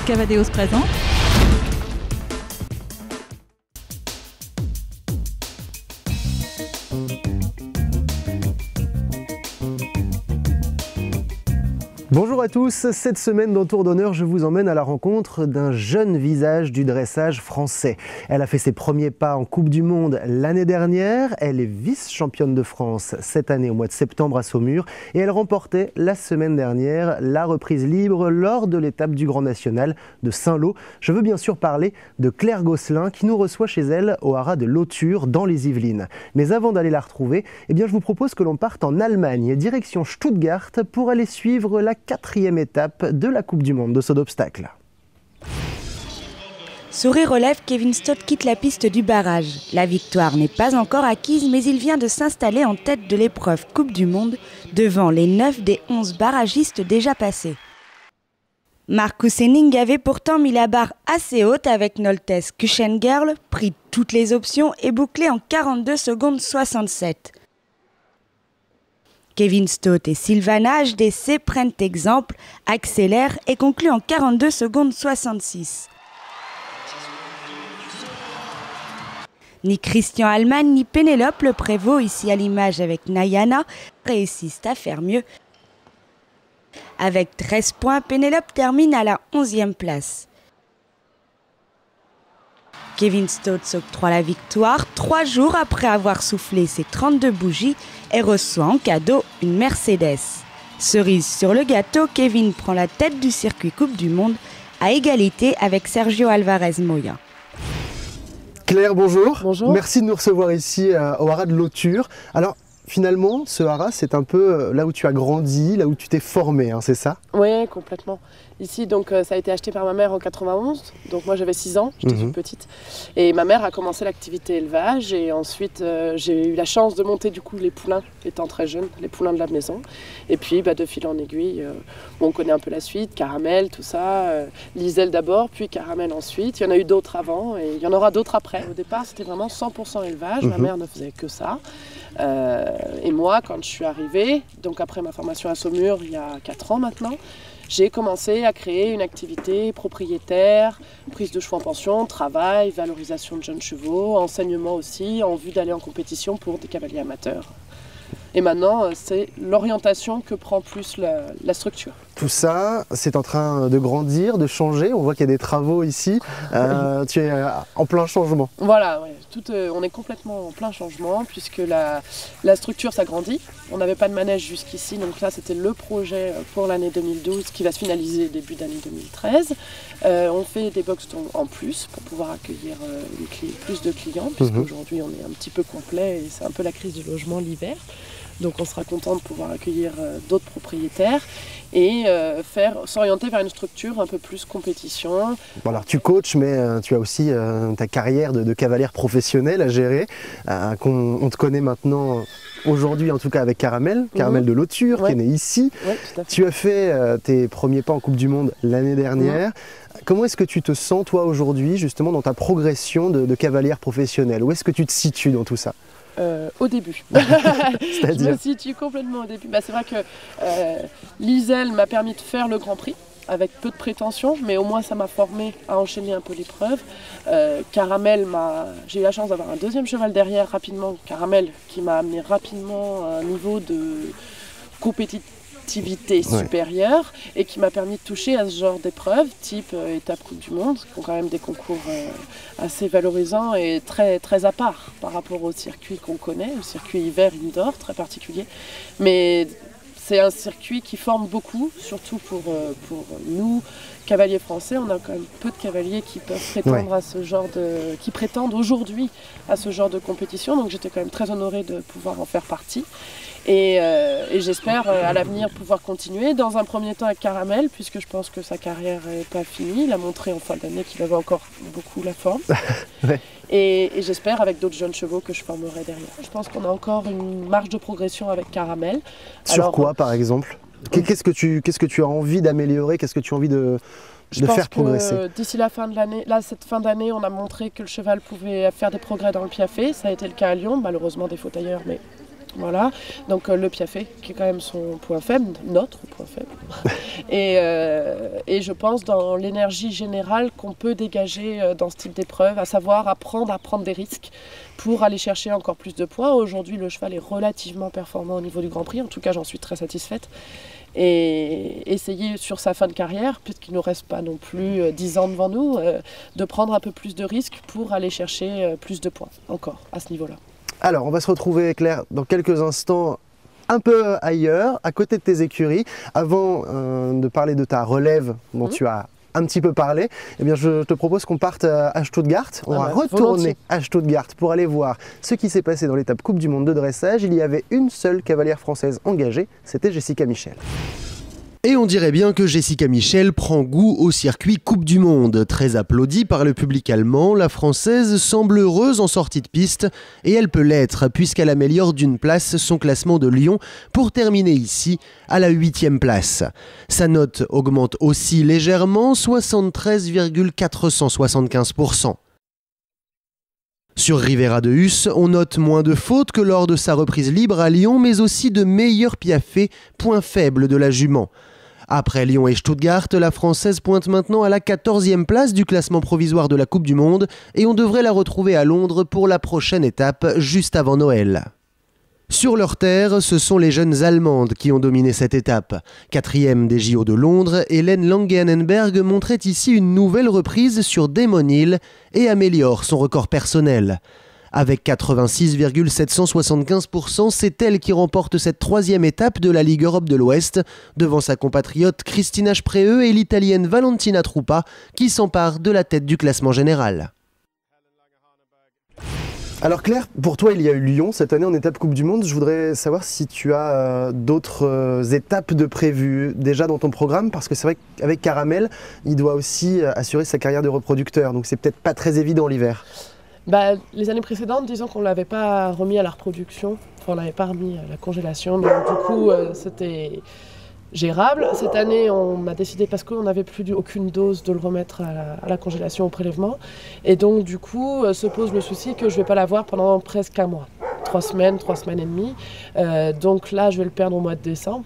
Cavadeos présente. Bonjour à tous, cette semaine dans Tour d'honneur, je vous emmène à la rencontre d'un jeune visage du dressage français. Elle a fait ses premiers pas en Coupe du Monde l'année dernière, elle est vice-championne de France cette année au mois de septembre à Saumur et elle remportait la semaine dernière la reprise libre lors de l'étape du Grand National de Saint-Lô. Je veux bien sûr parler de Claire Gosselin qui nous reçoit chez elle au haras de Lauture dans les Yvelines. Mais avant d'aller la retrouver, je vous propose que l'on parte en Allemagne, direction Stuttgart pour aller suivre la 4e étape de la Coupe du Monde de saut d'obstacle. Sourire aux lèvres, Kevin Stott quitte la piste du barrage. La victoire n'est pas encore acquise, mais il vient de s'installer en tête de l'épreuve Coupe du Monde, devant les 9 des 11 barragistes déjà passés. Marcus Henning avait pourtant mis la barre assez haute avec Noltes Kuchengerl, pris toutes les options et bouclé en 42 secondes 67. Kevin Stott et Silvana HDC prennent exemple, accélèrent et concluent en 42 secondes 66. Ni Christian Allman ni Pénélope Le Prévost, ici à l'image avec Nayana, réussissent à faire mieux. Avec 13 points, Pénélope termine à la 11e place. Kevin Stott s'octroie la victoire 3 jours après avoir soufflé ses 32 bougies et reçoit en cadeau une Mercedes. Cerise sur le gâteau, Kevin prend la tête du circuit Coupe du Monde à égalité avec Sergio Alvarez Moya. Claire, bonjour. Bonjour. Merci de nous recevoir ici au haras de Lauture. Alors, finalement, ce haras, c'est un peu là où tu as grandi, là où tu t'es formé, c'est ça? Oui, complètement. Ici, donc, ça a été acheté par ma mère en 91. Donc moi, j'avais 6 ans, j'étais toute petite. Et ma mère a commencé l'activité élevage. Et ensuite, j'ai eu la chance de monter du coup les poulains, étant très jeune, les poulains de la maison. Et puis, de fil en aiguille, on connaît un peu la suite, Caramel, tout ça. Lisel d'abord, puis Caramel ensuite. Il y en a eu d'autres avant et il y en aura d'autres après. Au départ, c'était vraiment 100% élevage. Ma mère ne faisait que ça. Et moi, quand je suis arrivée, donc après ma formation à Saumur, il y a 4 ans maintenant, j'ai commencé à créer une activité propriétaire, prise de chevaux en pension, travail, valorisation de jeunes chevaux, enseignement aussi, en vue d'aller en compétition pour des cavaliers amateurs. Et maintenant, c'est l'orientation que prend plus la structure. Tout ça, c'est en train de grandir, de changer. On voit qu'il y a des travaux ici. Tu es en plein changement. Voilà, ouais. On est complètement en plein changement puisque la structure s'agrandit. On n'avait pas de manège jusqu'ici, donc là c'était le projet pour l'année 2012 qui va se finaliser début d'année 2013. On fait des box en plus pour pouvoir accueillir plus de clients puisqu'aujourd'hui on est un petit peu complet et c'est un peu la crise du logement l'hiver. Donc on sera content de pouvoir accueillir d'autres propriétaires et s'orienter vers une structure un peu plus compétition. Bon, alors tu coaches, mais tu as aussi ta carrière de cavalière professionnelle à gérer. On te connaît maintenant aujourd'hui en tout cas avec Caramel de Lauture, qui est né ici. Ouais, tout à fait. Tu as fait tes premiers pas en Coupe du Monde l'année dernière. Comment est-ce que tu te sens toi aujourd'hui justement dans ta progression de cavalière professionnelle? Où est-ce que tu te situes dans tout ça? Au début. Je me situe complètement au début. C'est vrai que Lisel m'a permis de faire le Grand Prix avec peu de prétention, mais au moins ça m'a formé à enchaîner un peu l'épreuve. Caramel, j'ai eu la chance d'avoir un deuxième cheval derrière rapidement, Caramel, qui m'a amené rapidement à un niveau de compétitivité supérieure et qui m'a permis de toucher à ce genre d'épreuves, type étape Coupe du Monde, qui ont quand même des concours assez valorisants et très, très à part par rapport au circuit qu'on connaît, le circuit hiver indoor, très particulier. Mais c'est un circuit qui forme beaucoup, surtout pour nous, cavaliers français. On a quand même peu de cavaliers qui peuvent prétendre à ce genre qui prétendent aujourd'hui à ce genre de compétition. Donc j'étais quand même très honorée de pouvoir en faire partie. Et j'espère à l'avenir pouvoir continuer. Dans un premier temps avec Caramel, puisque je pense que sa carrière n'est pas finie. Il a montré en fin d'année qu'il avait encore beaucoup la forme. Et j'espère avec d'autres jeunes chevaux que je formerai derrière. Je pense qu'on a encore une marge de progression avec Caramel. Sur quoi par exemple? Qu'est-ce que tu as envie d'améliorer? Qu'est-ce que tu as envie de faire progresser? D'ici la fin de l'année, cette fin d'année, on a montré que le cheval pouvait faire des progrès dans le piafé. Ça a été le cas à Lyon, malheureusement des fautes ailleurs, mais Voilà, donc le piafé qui est quand même son point faible, notre point faible. Et je pense dans l'énergie générale qu'on peut dégager dans ce type d'épreuve, à savoir apprendre à prendre des risques pour aller chercher encore plus de points. Aujourd'hui, le cheval est relativement performant au niveau du Grand Prix, en tout cas j'en suis très satisfaite. Et essayer sur sa fin de carrière, puisqu'il ne nous reste pas non plus 10 ans devant nous, de prendre un peu plus de risques pour aller chercher plus de points encore à ce niveau-là. Alors, on va se retrouver, Claire, dans quelques instants, un peu ailleurs, à côté de tes écuries. Avant de parler de ta relève dont tu as un petit peu parlé, eh bien, je te propose qu'on parte à Stuttgart. On va retourner à Stuttgart pour aller voir ce qui s'est passé dans l'étape Coupe du Monde de dressage. Il y avait une seule cavalière française engagée, c'était Jessica Michel. Et on dirait bien que Jessica Michel prend goût au circuit Coupe du Monde. Très applaudie par le public allemand, la Française semble heureuse en sortie de piste et elle peut l'être puisqu'elle améliore d'une place son classement de Lyon pour terminer ici à la 8e place. Sa note augmente aussi légèrement, 73,475%. Sur Rivera de Hus, on note moins de fautes que lors de sa reprise libre à Lyon, mais aussi de meilleurs piaffés, point faible de la jument. Après Lyon et Stuttgart, la Française pointe maintenant à la 14e place du classement provisoire de la Coupe du Monde et on devrait la retrouver à Londres pour la prochaine étape, juste avant Noël. Sur leur terre, ce sont les jeunes Allemandes qui ont dominé cette étape. 4e des JO de Londres, Hélène Lange-Annenberg montrait ici une nouvelle reprise sur Damon Hill et améliore son record personnel. Avec 86,775%, c'est elle qui remporte cette 3e étape de la Ligue Europe de l'Ouest, devant sa compatriote Cristina Spreeu et l'Italienne Valentina Truppa, qui s'emparent de la tête du classement général. Alors Claire, pour toi il y a eu Lyon cette année en étape Coupe du Monde. Je voudrais savoir si tu as d'autres étapes de prévues déjà dans ton programme, parce que c'est vrai qu'avec Caramel, il doit aussi assurer sa carrière de reproducteur, donc c'est peut-être pas très évident l'hiver. Bah, les années précédentes, disons qu'on ne l'avait pas remis à la reproduction, enfin on ne l'avait pas remis à la congélation, donc du coup c'était gérable. Cette année, on a décidé, parce qu'on n'avait plus aucune dose, de le remettre à la congélation, au prélèvement. Et donc du coup se pose le souci que je ne vais pas l'avoir pendant presque un mois. 3 semaines et demie. Donc là, je vais le perdre au mois de décembre.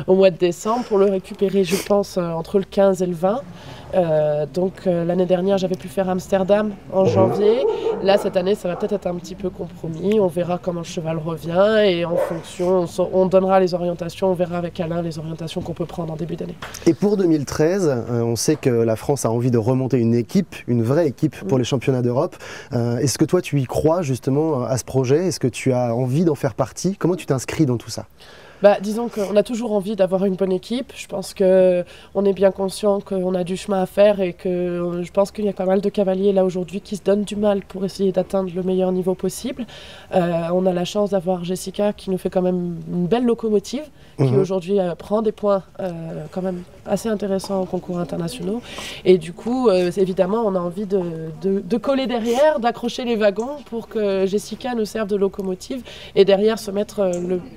Au mois de décembre, pour le récupérer, je pense, entre le 15 et le 20. L'année dernière, j'avais pu faire Amsterdam en janvier. Là, cette année, ça va peut-être être un petit peu compromis. On verra comment le cheval revient et en fonction, on donnera les orientations. On verra avec Alain les orientations qu'on peut prendre en début d'année. Et pour 2013, on sait que la France a envie de remonter une équipe, une vraie équipe pour les championnats d'Europe. Est-ce que toi, tu y crois justement à ce projet? Est-ce que tu as envie d'en faire partie? Comment tu t'inscris dans tout ça? Disons qu'on a toujours envie d'avoir une bonne équipe. Je pense qu'on est bien conscient qu'on a du chemin à faire et que je pense qu'il y a pas mal de cavaliers là aujourd'hui qui se donnent du mal pour essayer d'atteindre le meilleur niveau possible. On a la chance d'avoir Jessica qui nous fait quand même une belle locomotive, qui aujourd'hui prend des points quand même assez intéressants en concours internationaux. Et du coup, évidemment, on a envie de coller derrière, d'accrocher les wagons pour que Jessica nous serve de locomotive et derrière se mettre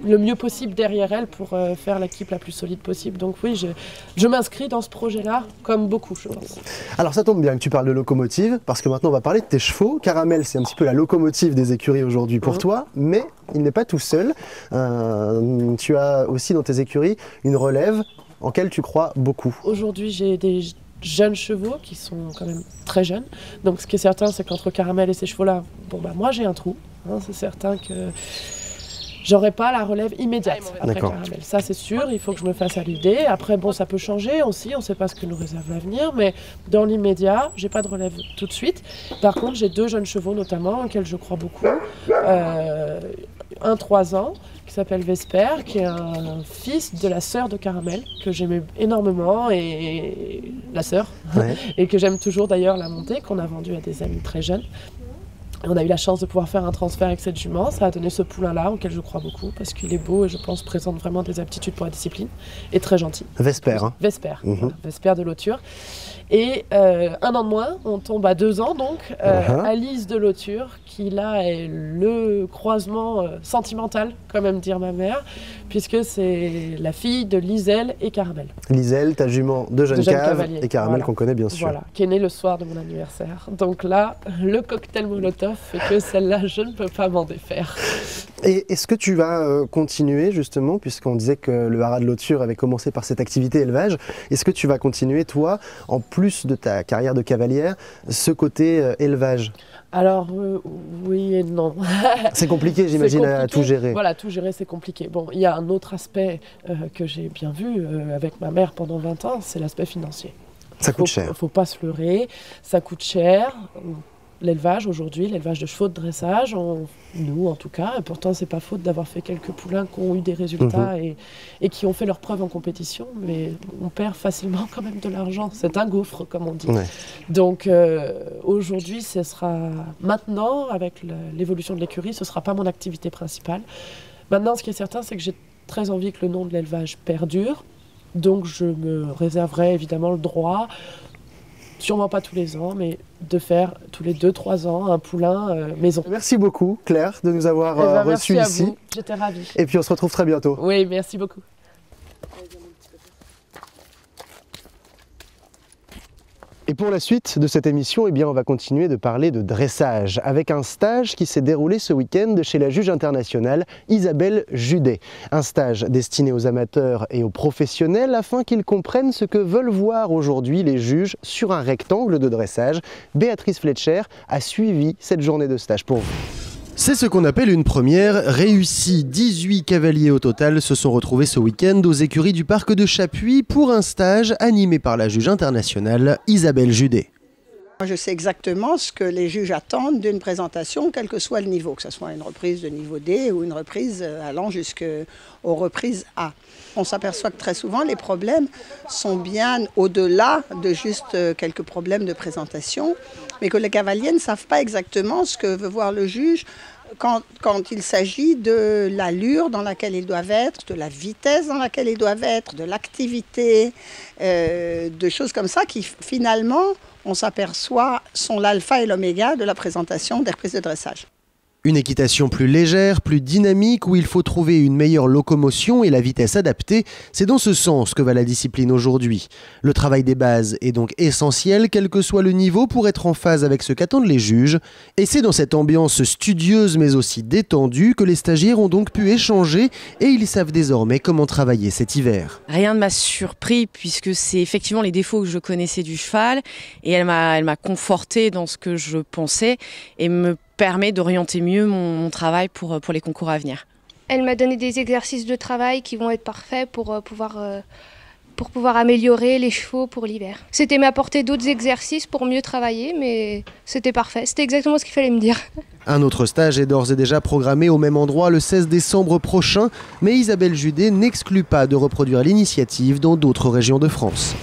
le mieux possible derrière elle pour faire l'équipe la plus solide possible. Donc oui, je m'inscris dans ce projet-là, comme beaucoup, je pense. Alors ça tombe bien que tu parles de locomotive, parce que maintenant on va parler de tes chevaux. Caramel, c'est un petit peu la locomotive des écuries aujourd'hui pour toi, mais il n'est pas tout seul. Tu as aussi dans tes écuries une relève en laquelle tu crois beaucoup. Aujourd'hui, j'ai des jeunes chevaux qui sont quand même très jeunes. Donc ce qui est certain, c'est qu'entre Caramel et ces chevaux-là, moi j'ai un trou. C'est certain que j'aurai pas la relève immédiate après Caramel. Ça, c'est sûr, il faut que je me fasse à l'idée. Après, ça peut changer aussi, on ne sait pas ce que nous réserve l'avenir, mais dans l'immédiat, j'ai pas de relève tout de suite. Par contre, j'ai 2 jeunes chevaux notamment, auxquels je crois beaucoup. Un 3 ans, qui s'appelle Vesper, qui est un fils de la sœur de Caramel, que j'aimais énormément, et la sœur, et que j'aime toujours d'ailleurs la montée, qu'on a vendue à des amis très jeunes. On a eu la chance de pouvoir faire un transfert avec cette jument. Ça a donné ce poulain-là, auquel je crois beaucoup, parce qu'il est beau et je pense présente vraiment des aptitudes pour la discipline. Et très gentil. Vesper. Vesper. Vesper de Lauture. Et 1 an de moins, on tombe à 2 ans donc, Alice de Lauture, qui là est le croisement sentimental, quand même dire ma mère, puisque c'est la fille de Liselle et Caramel. Liselle, ta jument de jeune cave, et Caramel qu'on connaît bien sûr. Voilà, qui est née le soir de mon anniversaire. Donc là, le cocktail Molotov, fait que celle-là, je ne peux pas m'en défaire. Et est-ce que tu vas continuer justement, puisqu'on disait que le haras de Lauture avait commencé par cette activité élevage, est-ce que tu vas continuer toi, en plus de ta carrière de cavalière, ce côté élevage? Alors oui et non. C'est compliqué, j'imagine, à tout gérer. Voilà, tout gérer c'est compliqué. Bon, il y a un autre aspect que j'ai bien vu avec ma mère pendant 20 ans, c'est l'aspect financier. Ça coûte cher. Il ne faut pas se leurrer, ça coûte cher. L'élevage aujourd'hui, l'élevage de chevaux de dressage, nous en tout cas, et pourtant c'est pas faute d'avoir fait quelques poulains qui ont eu des résultats et qui ont fait leurs preuves en compétition, mais on perd facilement quand même de l'argent, c'est un gouffre comme on dit. Ouais. Donc aujourd'hui, ce sera maintenant, avec l'évolution de l'écurie, ce ne sera pas mon activité principale. Maintenant, ce qui est certain, c'est que j'ai très envie que le nom de l'élevage perdure, donc je me réserverai évidemment le droit, sûrement pas tous les ans, mais de faire tous les 2-3 ans un poulain maison. Merci beaucoup Claire de nous avoir reçus ici. Vous. J'étais ravie. Et puis on se retrouve très bientôt. Oui, merci beaucoup. Et pour la suite de cette émission, eh bien, on va continuer de parler de dressage avec un stage qui s'est déroulé ce week-end chez la juge internationale Isabelle Judet. Un stage destiné aux amateurs et aux professionnels afin qu'ils comprennent ce que veulent voir aujourd'hui les juges sur un rectangle de dressage. Béatrice Fletcher a suivi cette journée de stage pour vous. C'est ce qu'on appelle une première réussie. 18 cavaliers au total se sont retrouvés ce week-end aux écuries du parc de Chapuis pour un stage animé par la juge internationale Isabelle Judet. Je sais exactement ce que les juges attendent d'une présentation, quel que soit le niveau, que ce soit une reprise de niveau D ou une reprise allant jusqu'aux reprises A. On s'aperçoit que très souvent, les problèmes sont bien au-delà de juste quelques problèmes de présentation, mais que les cavaliers ne savent pas exactement ce que veut voir le juge quand il s'agit de l'allure dans laquelle ils doivent être, de la vitesse dans laquelle ils doivent être, de l'activité, de choses comme ça qui finalement, on s'aperçoit, sont l'alpha et l'oméga de la présentation des reprises de dressage. Une équitation plus légère, plus dynamique, où il faut trouver une meilleure locomotion et la vitesse adaptée, c'est dans ce sens que va la discipline aujourd'hui. Le travail des bases est donc essentiel, quel que soit le niveau, pour être en phase avec ce qu'attendent les juges. Et c'est dans cette ambiance studieuse mais aussi détendue que les stagiaires ont donc pu échanger et ils savent désormais comment travailler cet hiver. Rien ne m'a surpris puisque c'est effectivement les défauts que je connaissais du cheval et elle m'a conforté dans ce que je pensais et me permet d'orienter mieux mon travail pour les concours à venir. Elle m'a donné des exercices de travail qui vont être parfaits pour pouvoir améliorer les chevaux pour l'hiver. C'était m'apporter d'autres exercices pour mieux travailler, mais c'était parfait. C'était exactement ce qu'il fallait me dire. Un autre stage est d'ores et déjà programmé au même endroit le 16 décembre prochain, mais Isabelle Judet n'exclut pas de reproduire l'initiative dans d'autres régions de France.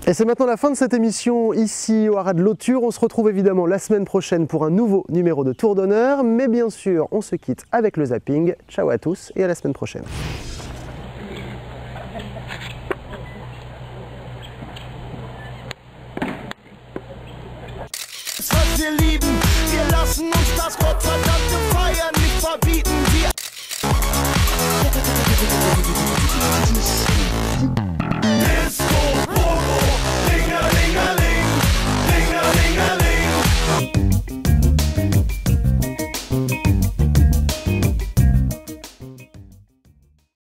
Et c'est maintenant la fin de cette émission ici au haras de Lauture. On se retrouve évidemment la semaine prochaine pour un nouveau numéro de Tour d'honneur. Mais bien sûr, on se quitte avec le zapping. Ciao à tous et à la semaine prochaine.